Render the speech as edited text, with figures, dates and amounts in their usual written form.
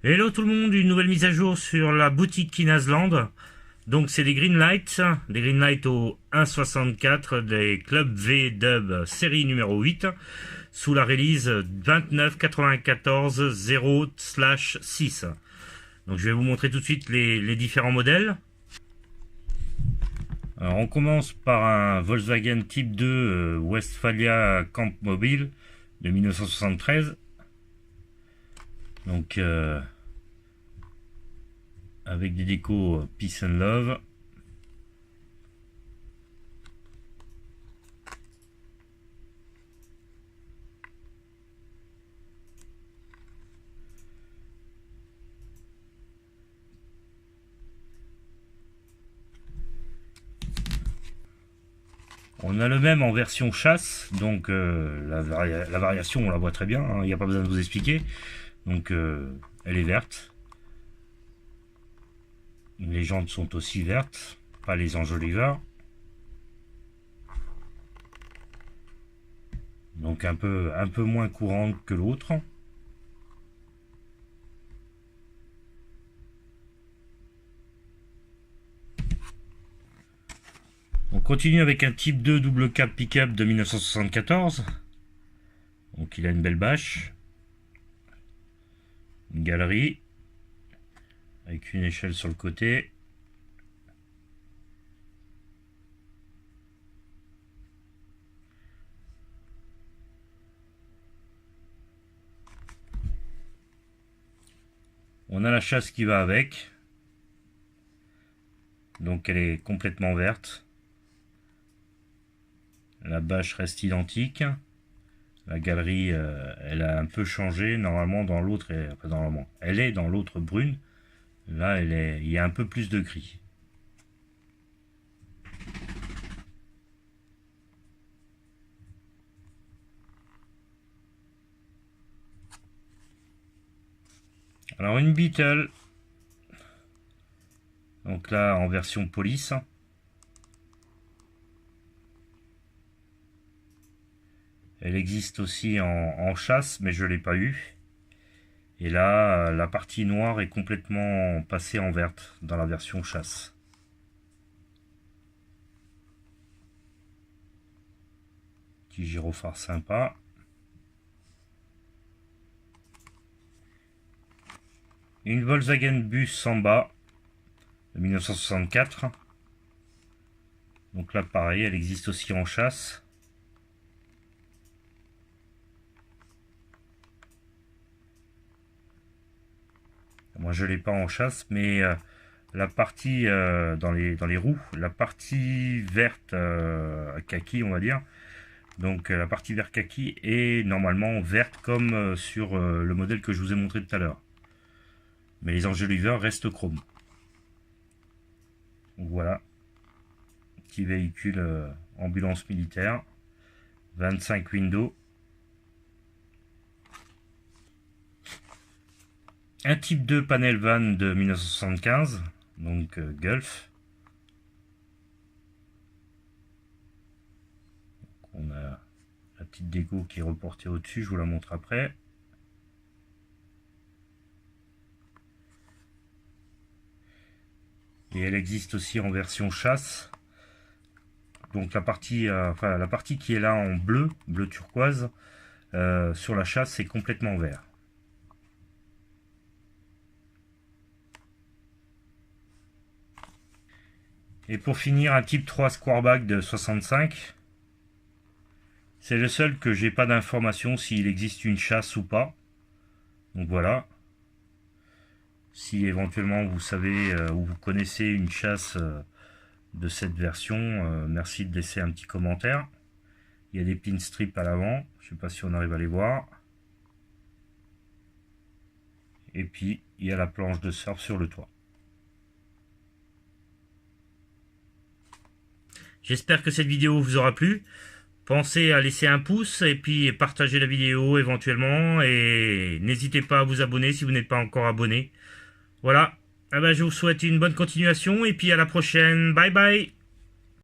Hello tout le monde, une nouvelle mise à jour sur la boutique Kinasland. Donc c'est des Greenlight au 1.64 des Club V Dub série numéro 8 sous la release 29.94.0/6. Donc je vais vous montrer tout de suite les différents modèles. Alors on commence par un Volkswagen Type 2 Westfalia Camp Mobile de 1973. Donc avec des décos Peace and Love. On a le même en version chasse, donc la variation on la voit très bien, hein, il n'y a pas besoin de vous expliquer. Donc elle est verte. Les jantes sont aussi vertes, pas les enjoliveurs. Donc un peu moins courante que l'autre. On continue avec un type 2 double cab pick-up de 1974. Donc il a une belle bâche. Une galerie. Avec une échelle sur le côté. On a la chasse qui va avec. Donc elle est complètement verte. La bâche reste identique. La galerie, elle a un peu changé. Normalement, dans l'autre, elle est dans l'autre brune. Là, il y a un peu plus de gris. Alors une Beetle. Donc là, en version police. Elle existe aussi en chasse, mais je ne l'ai pas eu. Et là, la partie noire est complètement passée en verte dans la version chasse. Petit gyrophare sympa. Une Volkswagen Bus Samba de 1964. Donc là, pareil, elle existe aussi en chasse. Moi je l'ai pas en chasse, mais la partie dans les roues, la partie verte kaki on va dire, donc la partie vert kaki est normalement verte comme sur le modèle que je vous ai montré tout à l'heure. Mais les enjoliveurs restent chrome. Donc voilà, petit véhicule ambulance militaire, 25 windows. Un type 2 panel van de 1975, donc Gulf. Donc on a la petite déco qui est reportée au-dessus, je vous la montre après. Et elle existe aussi en version chasse. Donc la partie qui est là en bleu turquoise, sur la chasse c'est complètement vert. Et pour finir, un type 3 Squareback de 65. C'est le seul que j'ai pas d'information s'il existe une chasse ou pas. Donc voilà. Si éventuellement vous savez ou vous connaissez une chasse de cette version, merci de laisser un petit commentaire. Il y a des pin strips à l'avant. Je ne sais pas si on arrive à les voir. Et puis il y a la planche de surf sur le toit. J'espère que cette vidéo vous aura plu. Pensez à laisser un pouce et puis partager la vidéo éventuellement. Et n'hésitez pas à vous abonner si vous n'êtes pas encore abonné. Voilà. Je vous souhaite une bonne continuation et puis à la prochaine. Bye bye.